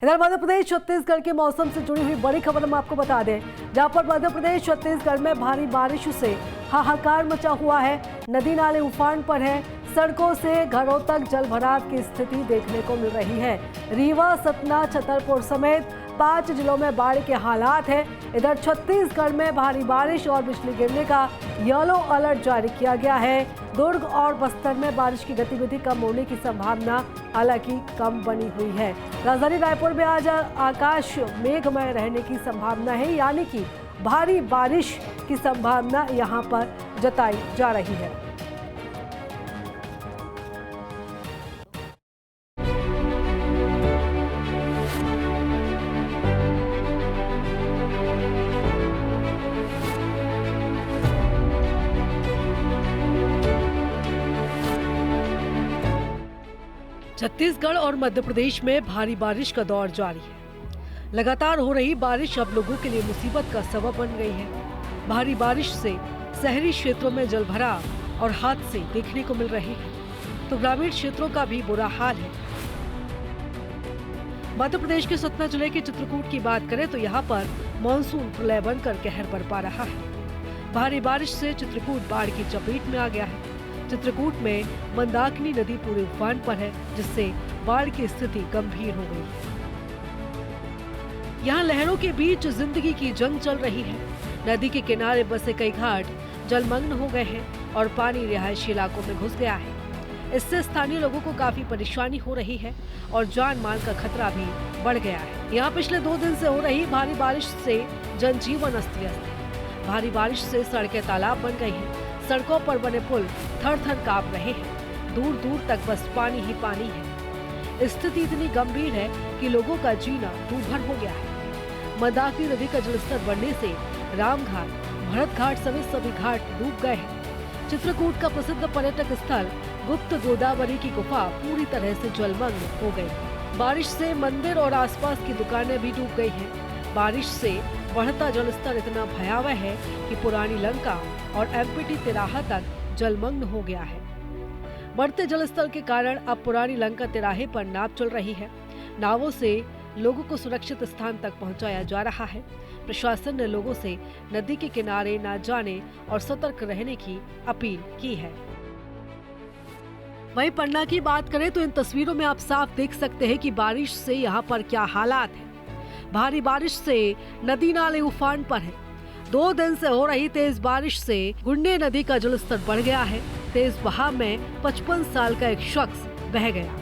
इधर मध्य प्रदेश छत्तीसगढ़ के मौसम से जुड़ी हुई बड़ी खबर हम आपको बता दें, जहां पर मध्य प्रदेश छत्तीसगढ़ में भारी बारिश से हाहाकार मचा हुआ है। नदी नाले उफान पर है, सड़कों से घरों तक जलभराव की स्थिति देखने को मिल रही है। रीवा, सतना, छतरपुर समेत 5 जिलों में बाढ़ के हालात है। इधर छत्तीसगढ़ में भारी बारिश और बिजली गिरने का येलो अलर्ट जारी किया गया है। दुर्ग और बस्तर में बारिश की गतिविधि कम होने की संभावना हालांकि कम बनी हुई है। राजधानी रायपुर में आज आकाश मेघमय रहने की संभावना है, यानी कि भारी बारिश की संभावना यहां पर जताई जा रही है। छत्तीसगढ़ और मध्य प्रदेश में भारी बारिश का दौर जारी है। लगातार हो रही बारिश अब लोगों के लिए मुसीबत का सबब बन गई है। भारी बारिश से शहरी क्षेत्रों में जलभराव और हादसे देखने को मिल रहे हैं, तो ग्रामीण क्षेत्रों का भी बुरा हाल है। मध्य प्रदेश के सतना जिले के चित्रकूट की बात करें तो यहाँ पर मानसून प्रलय बनकर कहर बरपा रहा है। भारी बारिश से चित्रकूट बाढ़ की चपेट में आ गया है। चित्रकूट में मंदाकिनी नदी पूरे उफान पर है, जिससे बाढ़ की स्थिति गंभीर हो गई है। यहाँ लहरों के बीच जिंदगी की जंग चल रही है। नदी के किनारे बसे कई घाट जलमग्न हो गए हैं और पानी रिहायशी इलाकों में घुस गया है। इससे स्थानीय लोगों को काफी परेशानी हो रही है और जान माल का खतरा भी बढ़ गया है। यहाँ पिछले 2 दिन से हो रही भारी बारिश से जनजीवन अस्त व्यस्त है। भारी बारिश से सड़कें तालाब बन गई हैं। सड़कों पर बने पुल थर-थर कांप रहे हैं। दूर दूर तक बस पानी ही पानी है। स्थिति इतनी गंभीर है कि लोगों का जीना दूभर हो गया है। मंदाकिनी नदी का जलस्तर बढ़ने से रामघाट, भरत घाट समेत सभी घाट डूब गए हैं। चित्रकूट का प्रसिद्ध पर्यटक स्थल गुप्त गोदावरी की गुफा पूरी तरह से जलमग्न हो गई। बारिश से मंदिर और आसपास की दुकानें भी डूब गई हैं। बारिश से बढ़ता जलस्तर इतना भयावह है कि पुरानी लंका और एमपीटी तिराहा तक जलमग्न हो गया है। बढ़ते जलस्तर के कारण अब पुरानी लंका तिराहे पर नाव चल रही है। नावों से लोगों को सुरक्षित स्थान तक पहुंचाया जा रहा है। प्रशासन ने लोगों से नदी के किनारे न जाने और सतर्क रहने की अपील की है। वहीं पन्ना की बात करें तो इन तस्वीरों में आप साफ देख सकते हैं कि बारिश से यहाँ पर क्या हालात है। भारी बारिश से नदी नाले उफान पर है। 2 दिन से हो रही तेज बारिश से गुंडे नदी का जलस्तर बढ़ गया है। तेज बहाव में 55 साल का एक शख्स बह गया।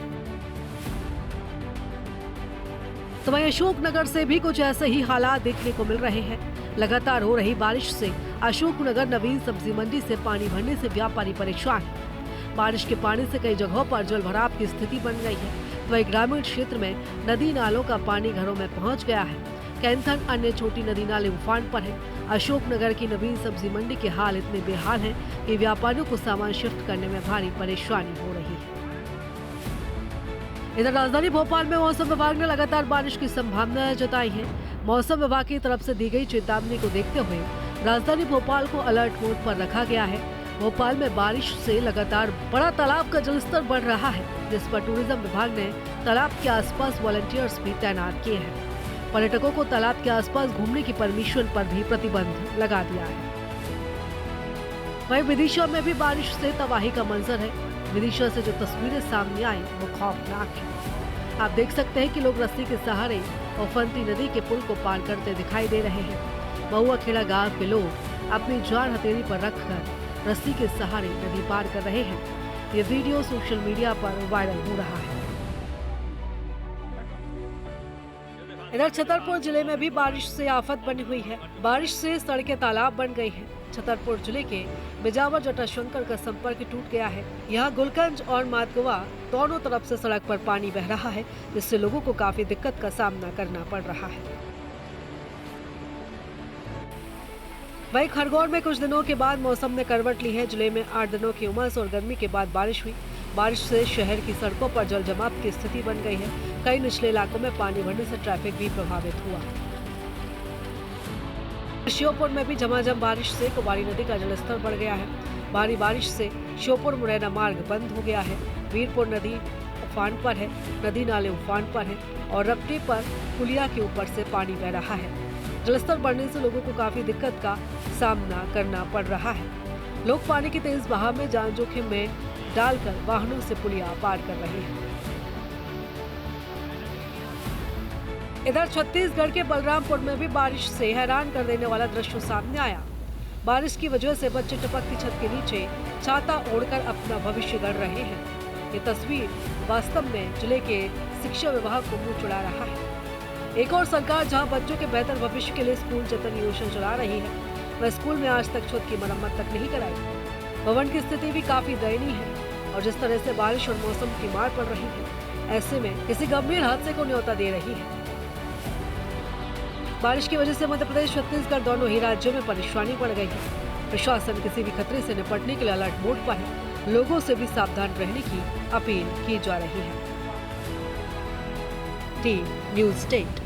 तो वहीं अशोकनगर से भी कुछ ऐसे ही हालात देखने को मिल रहे हैं। लगातार हो रही बारिश से अशोकनगर नवीन सब्जी मंडी से पानी भरने से व्यापारी परेशान है। बारिश के पानी से कई जगहों पर जलभराव की स्थिति बन गई है। वहीं ग्रामीण क्षेत्र में नदी नालों का पानी घरों में पहुंच गया है। कैंथन अन्य छोटी नदी नाले उफान पर है। अशोकनगर की नवीन सब्जी मंडी के हाल इतने बेहाल हैं कि व्यापारियों को सामान शिफ्ट करने में भारी परेशानी हो रही है। इधर राजधानी भोपाल में मौसम विभाग ने लगातार बारिश की संभावना जताई है। मौसम विभाग की तरफ से दी गई चेतावनी को देखते हुए राजधानी भोपाल को अलर्ट मोड पर रखा गया है। भोपाल में बारिश से लगातार बड़ा तालाब का जलस्तर बढ़ रहा है, जिस पर टूरिज्म विभाग ने तालाब के आसपास वॉलंटियर्स भी तैनात किए हैं। पर्यटकों को तालाब के आसपास घूमने की परमिशन पर भी प्रतिबंध लगा दिया है। वहीं विदिशा में भी बारिश से तबाही का मंजर है। विदिशा से जो तस्वीरें सामने आई वो खौफनाक है। आप देख सकते हैं कि लोग रस्सी के सहारे उफनती नदी के पुल को पार करते दिखाई दे रहे हैं। महुआ खेड़ा गाँव के लोग अपनी जान हथेली पर रखकर रस्सी के सहारे नदी पार कर रहे हैं। ये वीडियो सोशल मीडिया पर वायरल हो रहा है। इधर छतरपुर जिले में भी बारिश से आफत बनी हुई है। बारिश से सड़कें तालाब बन गई हैं। छतरपुर जिले के बिजावर जटाशंकर का संपर्क टूट गया है। यहाँ गुलकंज और मादगवा दोनों तरफ से सड़क पर पानी बह रहा है, जिससे लोगों को काफी दिक्कत का सामना करना पड़ रहा है। वहीं खरगोन में कुछ दिनों के बाद मौसम ने करवट ली है। जिले में 8 दिनों की उमस और गर्मी के बाद बारिश हुई। बारिश से शहर की सड़कों पर जल जमाव की स्थिति बन गई है। कई निचले इलाकों में पानी भरने से ट्रैफिक भी प्रभावित हुआ। श्योपुर में भी झमाझम बारिश से कुमारी नदी का जलस्तर बढ़ गया है। भारी बारिश से श्योपुर मुरैना मार्ग बंद हो गया है। वीरपुर नदी उफान पर है, नदी नाले उफान पर है और रपटे पर पुलिया के ऊपर से पानी बह रहा है। जलस्तर बढ़ने से लोगों को काफी दिक्कत का सामना करना पड़ रहा है। लोग पानी की तेज बहाव में जान जोखिम में डालकर वाहनों से पुलिया पार कर रहे हैं। इधर छत्तीसगढ़ के बलरामपुर में भी बारिश से हैरान कर देने वाला दृश्य सामने आया। बारिश की वजह से बच्चे टपकती छत के नीचे छाता ओढ़कर अपना भविष्य गढ़ रहे हैं। ये तस्वीर वास्तव में जिले के शिक्षा विभाग को मुंह चढ़ा रहा है। एक और सरकार जहां बच्चों के बेहतर भविष्य के लिए स्कूल जतन योजना चला रही है, वह स्कूल में आज तक छत की मरम्मत तक नहीं कराई। भवन की स्थिति भी काफी दयनीय है और जिस तरह से बारिश और मौसम की मार पड़ रही है, ऐसे में किसी गंभीर हादसे को न्योता दे रही है। बारिश की वजह से मध्य प्रदेश, छत्तीसगढ़ दोनों ही राज्यों में परेशानी बढ़ गई है। प्रशासन किसी भी खतरे से निपटने के लिए अलर्ट मोड पर है। लोगों से भी सावधान रहने की अपील की जा रही है। T news state.